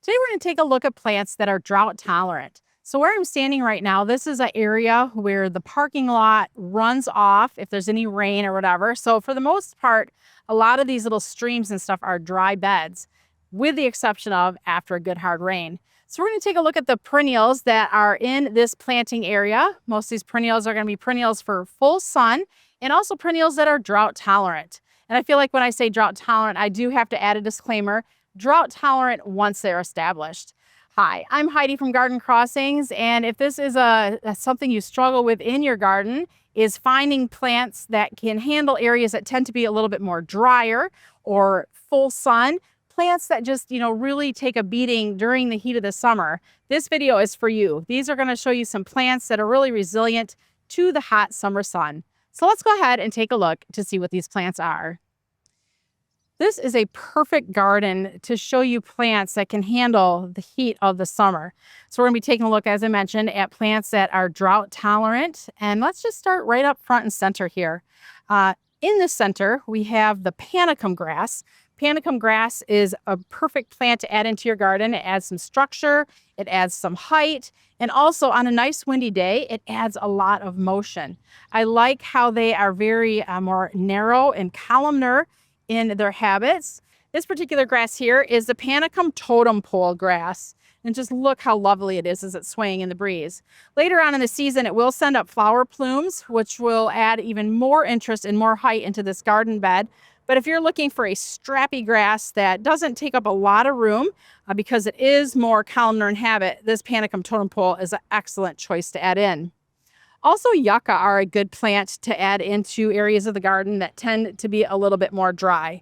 Today we're going to take a look at plants that are drought tolerant. So where I'm standing right now, this is an area where the parking lot runs off if there's any rain or whatever. So for the most part, a lot of these little streams and stuff are dry beds, with the exception of after a good hard rain. So we're going to take a look at the perennials that are in this planting area. Most of these perennials are going to be perennials for full sun and also perennials that are drought tolerant. And I feel like when I say drought tolerant, I do have to add a disclaimer: drought tolerant once they're established. Hi, I'm Heidi from Garden Crossings, and if this is something you struggle with in your garden, is finding plants that can handle areas that tend to be a little bit more drier or full sun, plants that just, really take a beating during the heat of the summer, this video is for you. These are going to show you some plants that are really resilient to the hot summer sun. So let's go ahead and take a look to see what these plants are. This is a perfect garden to show you plants that can handle the heat of the summer. So we're going to be taking a look, as I mentioned, at plants that are drought tolerant. And let's just start right up front and center here. In the center, we have the Panicum grass. Panicum grass is a perfect plant to add into your garden. It adds some structure, it adds some height, and also on a nice windy day, it adds a lot of motion. I like how they are very more narrow and columnar in their habits. This particular grass here is the Panicum Totem Pole grass. And just look how lovely it is as it's swaying in the breeze. Later on in the season, it will send up flower plumes, which will add even more interest and more height into this garden bed. But if you're looking for a strappy grass that doesn't take up a lot of room because it is more columnar in habit, this Panicum Totem Pole is an excellent choice to add in. Also, Yucca are a good plant to add into areas of the garden that tend to be a little bit more dry.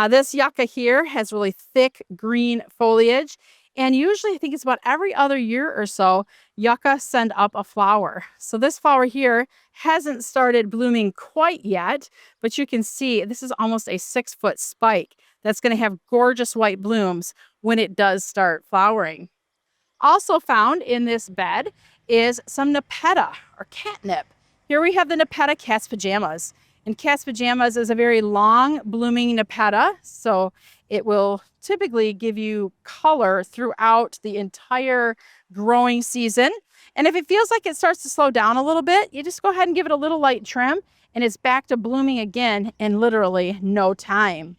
This Yucca here has really thick green foliage, and usually I think it's about every other year or so, Yucca send up a flower. So this flower here hasn't started blooming quite yet, but you can see this is almost a 6-foot spike that's going to have gorgeous white blooms when it does start flowering. Also found in this bed is some Nepeta or catnip. Here we have the Nepeta cat's pajamas. And cat's pajamas is a very long blooming Nepeta, so it will typically give you color throughout the entire growing season. And if it feels like it starts to slow down a little bit, you just go ahead and give it a little light trim, and it's back to blooming again in literally no time.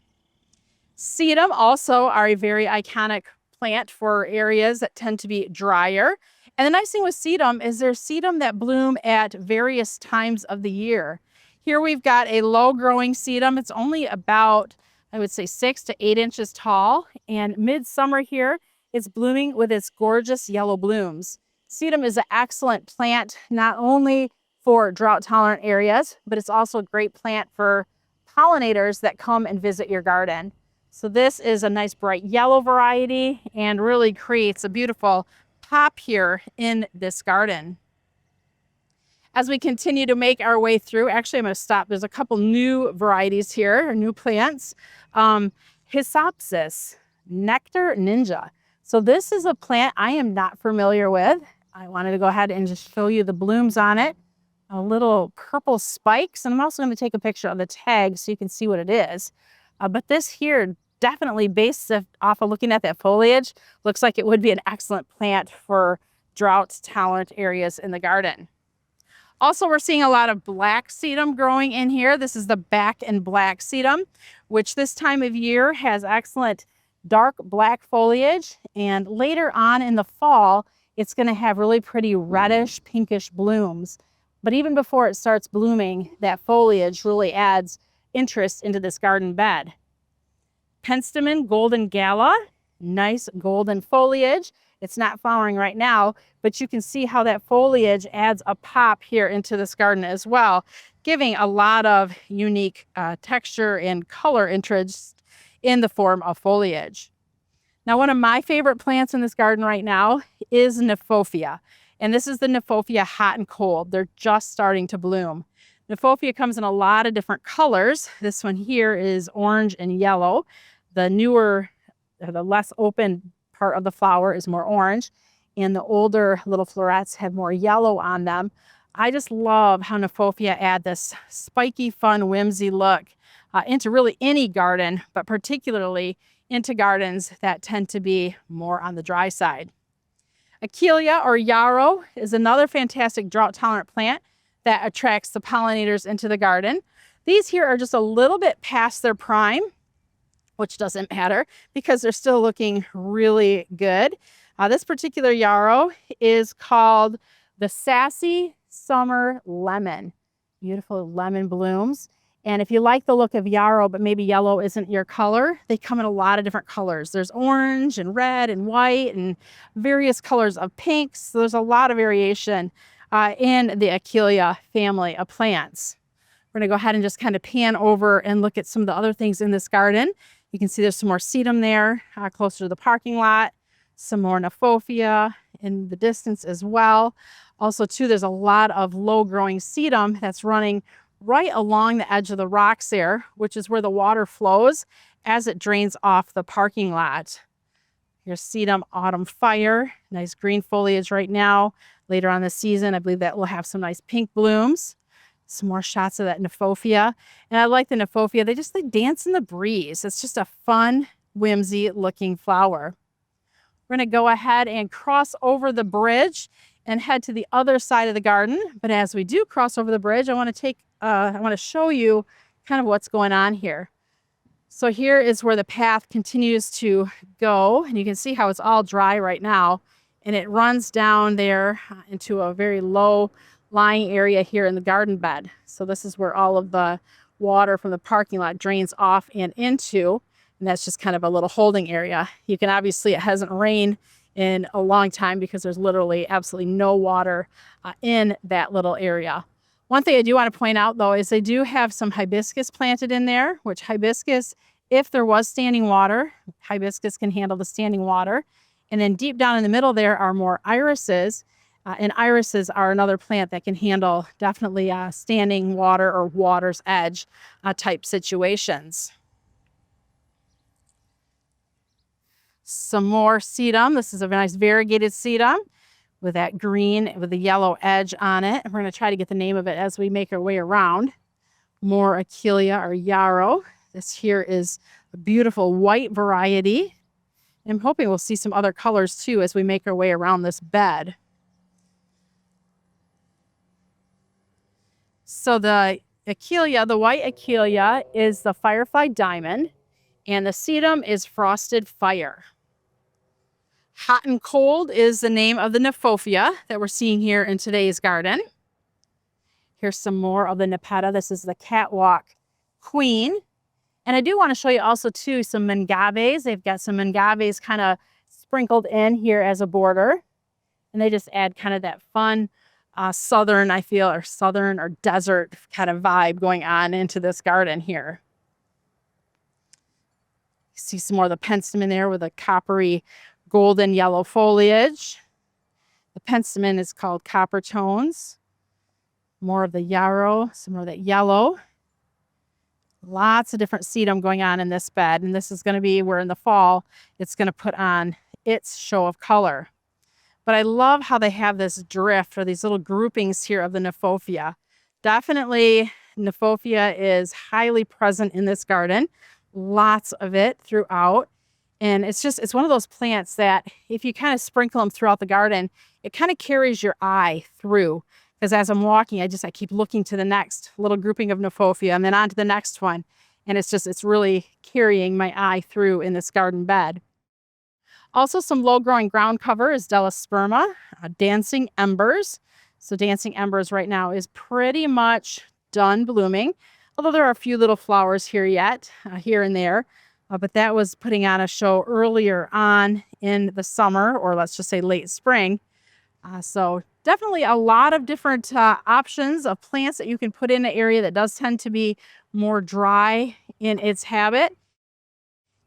Sedum also are a very iconic plant for areas that tend to be drier. And the nice thing with sedum is there's sedum that bloom at various times of the year. Here we've got a low growing sedum. It's only about, I would say, 6 to 8 inches tall. And midsummer here, it's blooming with its gorgeous yellow blooms. Sedum is an excellent plant, not only for drought tolerant areas, but it's also a great plant for pollinators that come and visit your garden. So this is a nice bright yellow variety and really creates a beautiful pop here in this garden. As we continue to make our way through, actually I'm going to stop. There's a couple new varieties here, or new plants. Hyssopus, Nectar Ninja. So this is a plant I am not familiar with. I wanted to go ahead and just show you the blooms on it. A little purple spikes, and I'm also going to take a picture of the tag so you can see what it is. But this here, definitely based off of looking at that foliage, looks like it would be an excellent plant for drought tolerant areas in the garden. Also, we're seeing a lot of black sedum growing in here. This is the back and black sedum, which this time of year has excellent dark black foliage. And later on in the fall, it's going to have really pretty reddish, pinkish blooms. But even before it starts blooming, that foliage really adds interest into this garden bed. Penstemon Golden Gala, nice golden foliage. It's not flowering right now, but you can see how that foliage adds a pop here into this garden as well, giving a lot of unique texture and color interest in the form of foliage. Now, one of my favorite plants in this garden right now is Kniphofia, and this is the Kniphofia Hot and Cold. They're just starting to bloom. Kniphofia comes in a lot of different colors. This one here is orange and yellow. The newer, the less open part of the flower is more orange, and the older little florets have more yellow on them. I just love how Kniphofia add this spiky, fun, whimsy look into really any garden, but particularly into gardens that tend to be more on the dry side. Achillea or yarrow is another fantastic drought tolerant plant that attracts the pollinators into the garden. These here are just a little bit past their prime, which doesn't matter because they're still looking really good. This particular yarrow is called the Sassy Summer Lemon. Beautiful lemon blooms. And if you like the look of yarrow, but maybe yellow isn't your color, they come in a lot of different colors. There's orange and red and white and various colors of pinks. So there's a lot of variation in the Achillea family of plants. We're going to go ahead and just kind of pan over and look at some of the other things in this garden. You can see there's some more sedum there closer to the parking lot. Some more Kniphofia in the distance as well. Also, too, there's a lot of low-growing sedum that's running right along the edge of the rocks there, which is where the water flows as it drains off the parking lot. Here's Sedum Autumn Fire. Nice green foliage right now. Later on this season, I believe that will have some nice pink blooms. Some more shots of that Kniphofia. And I like the Kniphofia. They dance in the breeze. It's just a fun, whimsy-looking flower. We're going to go ahead and cross over the bridge and head to the other side of the garden. But as we do cross over the bridge, I want to show you kind of what's going on here. So here is where the path continues to go, and you can see how it's all dry right now, and it runs down there into a very low lying area here in the garden bed. So this is where all of the water from the parking lot drains off and into. And that's just kind of a little holding area. You can obviously, it hasn't rained in a long time because there's literally absolutely no water in that little area. One thing I do want to point out though is they do have some hibiscus planted in there, which hibiscus, if there was standing water, hibiscus can handle the standing water. And then deep down in the middle there are more irises. And irises are another plant that can handle definitely standing water or water's edge type situations. Some more sedum. This is a nice variegated sedum with that green with the yellow edge on it. We're going to try to get the name of it as we make our way around. More Achillea or yarrow. This here is a beautiful white variety. I'm hoping we'll see some other colors too as we make our way around this bed. So the Achillea, the white Achillea, is the Firefly Diamond, and the sedum is Frosted Fire. Hot and Cold is the name of the Kniphofia that we're seeing here in today's garden. Here's some more of the Nepeta. This is the Catwalk Queen. And I do want to show you also too some Mangaves. They've got some Mangaves kind of sprinkled in here as a border. And they just add kind of that fun southern, I feel, or southern or desert kind of vibe going on into this garden here. You see some more of the Penstemon there with a coppery golden yellow foliage. The Penstemon is called Copper Tones. More of the yarrow, some more of that yellow. Lots of different sedum going on in this bed. And this is going to be where in the fall, it's going to put on its show of color. But I love how they have this drift or these little groupings here of the Kniphofia. Definitely Kniphofia is highly present in this garden. Lots of it throughout. And it's one of those plants that if you kind of sprinkle them throughout the garden, it kind of carries your eye through. Because as I'm walking, I keep looking to the next little grouping of Kniphofia and then on to the next one. And it's really carrying my eye through in this garden bed. Also, some low-growing ground cover is Delosperma, Dancing Embers. So Dancing Embers right now is pretty much done blooming, although there are a few little flowers here yet, here and there. But that was putting on a show earlier on in the summer, or let's just say late spring. So definitely a lot of different options of plants that you can put in an area that does tend to be more dry in its habit.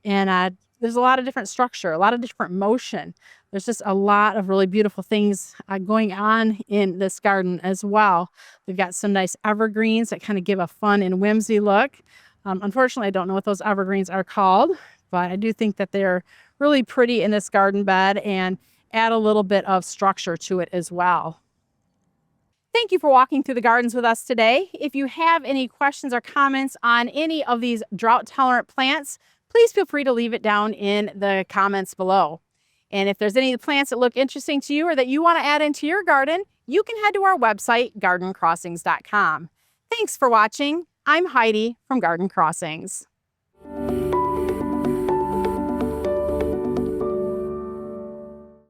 And there's a lot of different structure, a lot of different motion. There's just a lot of really beautiful things going on in this garden as well. We've got some nice evergreens that kind of give a fun and whimsy look. Unfortunately, I don't know what those evergreens are called, but I do think that they're really pretty in this garden bed and add a little bit of structure to it as well. Thank you for walking through the gardens with us today. If you have any questions or comments on any of these drought tolerant plants, please feel free to leave it down in the comments below. And if there's any plants that look interesting to you or that you want to add into your garden, you can head to our website, gardencrossings.com. Thanks for watching. I'm Heidi from Garden Crossings.